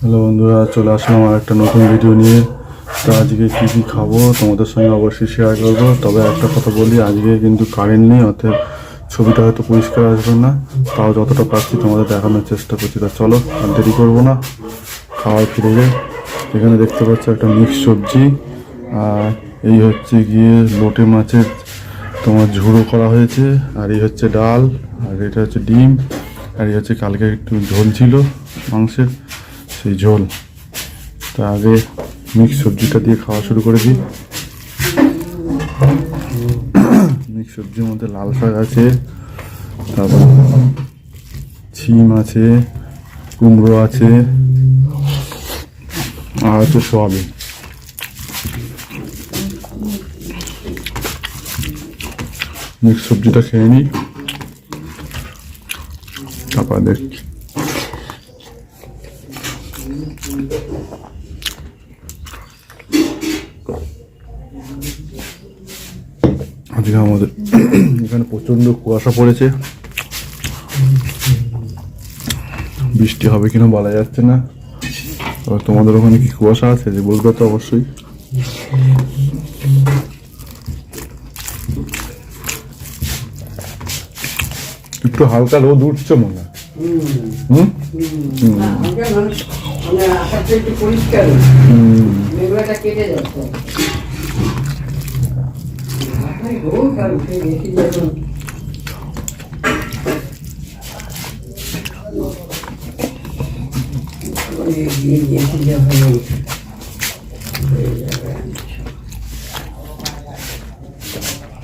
Hello বন্ধুরা, চলে আসলাম আমার একটা নতুন ভিডিও নিয়ে। তো আজকে কী কী খাবো তোমাদের সঙ্গে অবশ্যই শেয়ার করবো। তবে একটা কথা বলি, আজকে কিন্তু কারেন্ট নেই, অর্থাৎ ছবিটা হয়তো পরিষ্কার আসবে না, তাও যতটা পারছি তোমাদের দেখানোর চেষ্টা করছি। তা চলো আর দেরি করবো না, খাওয়ার ফিরে যাই। এখানে দেখতে পাচ্ছ একটা মিক্স সবজি, আর এই হচ্ছে গিয়ে লোটে মাছের তোমার ঝুড়ো করা হয়েছে, আর এই হচ্ছে ডাল, আর এটা হচ্ছে ডিম, আর এই হচ্ছে কালকে একটু ঝোল ছিল মাংসের, সেই ঝোল। তা আগে মিক্স সবজিটা দিয়ে খাওয়া শুরু করে দিই। মিক্স সবজির মধ্যে লাল শাক আছে, তারপর ছিম আছে, কুমড়ো আছে, আর হচ্ছে সোয়াবিন। মিক্স সবজিটা খেয়ে নিই, তারপর দেখছি। আজকে আমাদের এখানে প্রচন্ড কুয়াশা পড়েছে, বৃষ্টি হবে কিনা বলা যাচ্ছে না। তোমাদের ওখানে কি কুয়াশা আছে যে বলবে তো অবশ্যই। একটু হালকা রোদ উঠছে মনে হয়।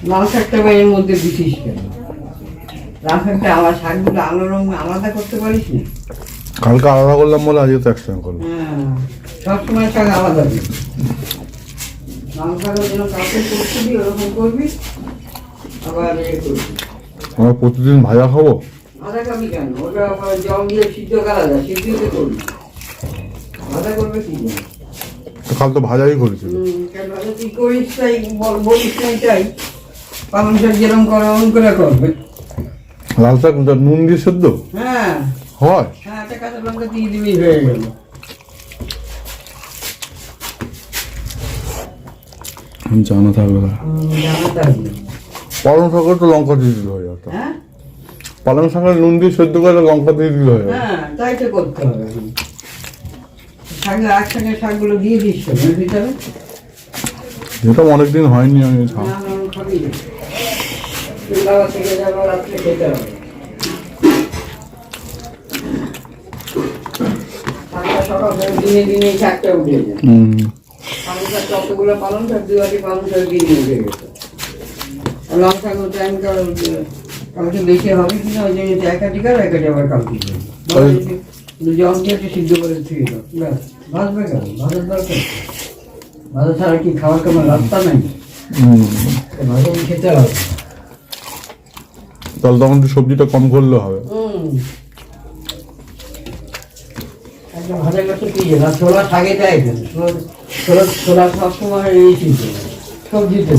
লাল শাকটা এর মধ্যে দিছিস কেন? লাল শাকটা আমার শাকগুলো আলো রঙ আলাদা করতে পারিস না? কালকে আলাদা করলাম বলে আজকে তো একসঙ্গে করলাম। হ্যাঁ, সবসময় শাক আলাদা দিবি। লাল শাকের জন্য কাউকে করতে দিই, ওরকম করবি, আবার করবি। আমরা প্রতিদিন ভাজা খাবো? ভাজা খাবি কেন? ওটা আবার জল দিয়ে সিদ্ধ করা যায়, সিদ্ধতে করবি। ভাজা করবে কি? কাল তো ভাজাই করেছিল। ভাজা তুই করিস তাই বলিস নাই, তাই পালং শাক যেরকম করে অন করে করবে। লাল শাক নুন দিয়ে সেদ্ধ হ্যাঁ হয়? হ্যাঁ, একটা কাঁচা লঙ্কা দিয়ে দিবি, হয়ে গেল। জানা থাকবে না। জানা থাকবে। পালং শাকের তো লঙ্কা দিয়ে দিতে হয়। হ্যাঁ, পালং শাকের নুন দিয়ে সেদ্ধ করে লঙ্কা দিয়ে দিতে হয়। হ্যাঁ, তাই তো করতে হবে। শাকে একসঙ্গে শাকগুলো দিয়ে দিস ভিতরে। যেটা অনেকদিন হয়নি আমি খাবি থেকে যাবো, রাত্রে খেতে হবে। সকাল দিনে দিনে শাকটা উঠে যায়। পালং শাক যতগুলো পালং শাক, দুয়ারি পালং শাক দিনে উঠে গেছে। লঙ্কা টাইম কালকে দেখে হবে কিনা, ওই জন্য একাটি কার একাটি আবার কালকে জল দিয়ে একটু সিদ্ধ করে থুয়ে দাও, ব্যাস। ভাজবে কেন? ভাজার দরকার, ভাজা ছাড়া কি খাওয়ার কেমন রাস্তা নাই? ভাজা খেতে হবে। তাহলে তখন একটু সবজিটা কম করলে হবে। একদম ভাজা করতে কি না, ছোলা শাকে দেয় কেন? ছোলা সবসময় এই সিদ্ধ সবজিতে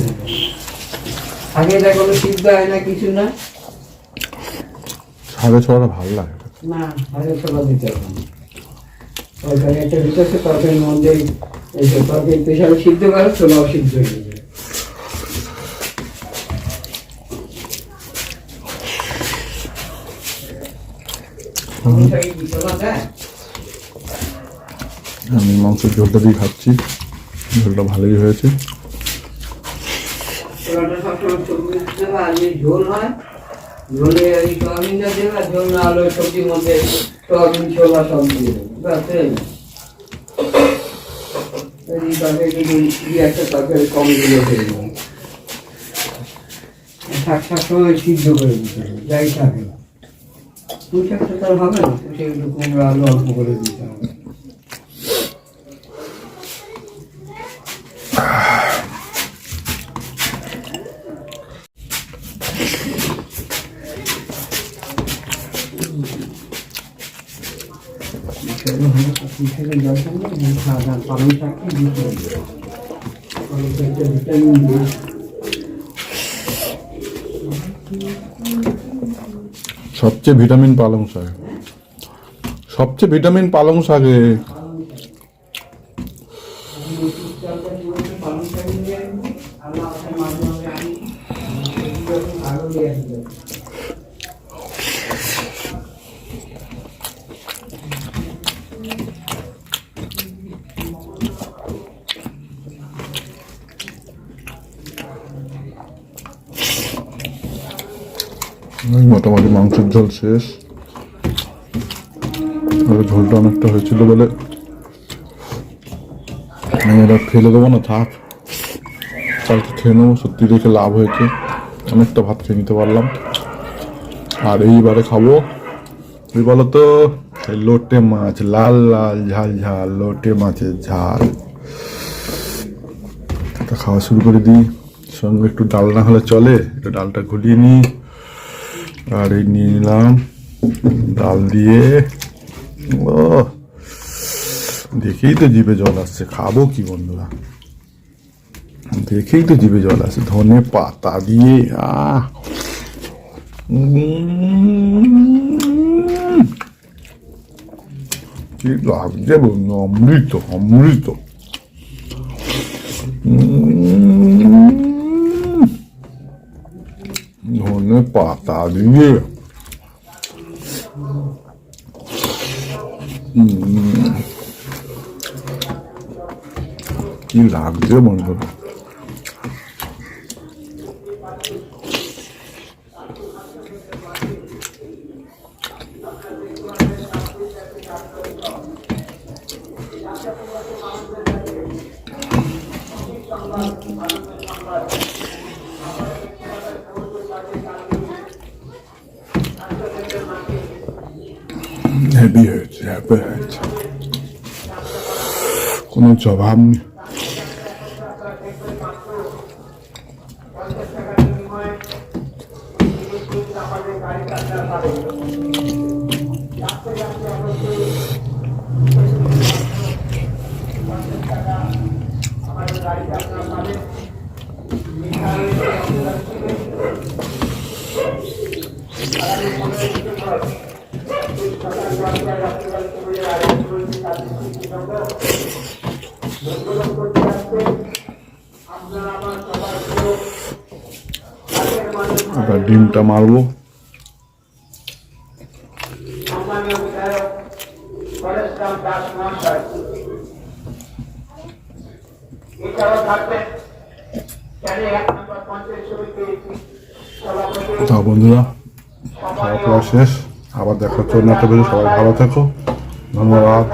শাকে দেয়, কোনো সিদ্ধ হয় না, কিছু না। শাকের ছোলাটা ভালো লাগে না, শাকের ছোলা দিতে হবে না। তরকারি একটা দিতেছে, তরকারির মধ্যে এইসব তরকারি স্পেশাল সিদ্ধ করে, ছোলাও সিদ্ধ হয়ে যাবে। আমি মাংসের ঝোলটা দিয়ে খাচ্ছি, ঝোলটা ভালোই হয়েছে। ঝোল হয়, ঝোলে ওই সোয়াবিনটা দেবে, ঝোল না হলে সবজির মধ্যে সোয়াবিন ছোলা সব দিয়ে দেবে, একটা তরকারি কম দিলে হয়ে যাবে। শাক সবসময় সিদ্ধ করে দিতে হবে, যাই থাকে। পুঁই শাকটা তার হবে না, পুঁই শাক একটু কুমড়ো আলু অল্প করে দিতে হবে। পালং শাককে দিতে হবে, পালং শাকটা ভিটামিন দিয়ে। সবচেয়ে ভিটামিন পালং শাক, সবচেয়ে ভিটামিন পালং শাকে। ওই মোটামুটি মাংসের ঝোল শেষ। আর ঝোলটা অনেকটা হয়েছিল বলে আমি এটা ফেলে দেবো না, থাক কালকে খেয়ে নেবো। সত্যি দেখে লাভ হয়েছে, অনেকটা ভাত খেয়ে নিতে পারলাম। আর এইবারে খাবো ওই বলো তো লোটে মাছ, লাল লাল ঝাল ঝাল লোটে মাছের ঝাল। এটা খাওয়া শুরু করে দিই। সঙ্গে একটু ডাল না হলে চলে, একটু ডালটা ঘুলিয়ে নিই। আর এই নিয়ে নিলাম ডাল দিয়ে। ও দেখেই তো জিভে জল আসছে, খাবো কি বন্ধুরা, দেখেই তো জিভে জল আসছে। ধনে পাতা দিয়ে কি লাগছে বন্ধু, অমৃত অমৃত। ধনে পাতা দিয়ে কি লাগছে বন্ধুরা। হেভি হয়েছে, হেভি হয়েছে, কোনো জবাব নেই। এবার ডিমটা মারবো। তা বন্ধুরা খাওয়া দাওয়া শেষ, আবার দেখা হচ্ছে অন্য একটা ভিডিও। সবাই ভালো থেকো, ধন্যবাদ।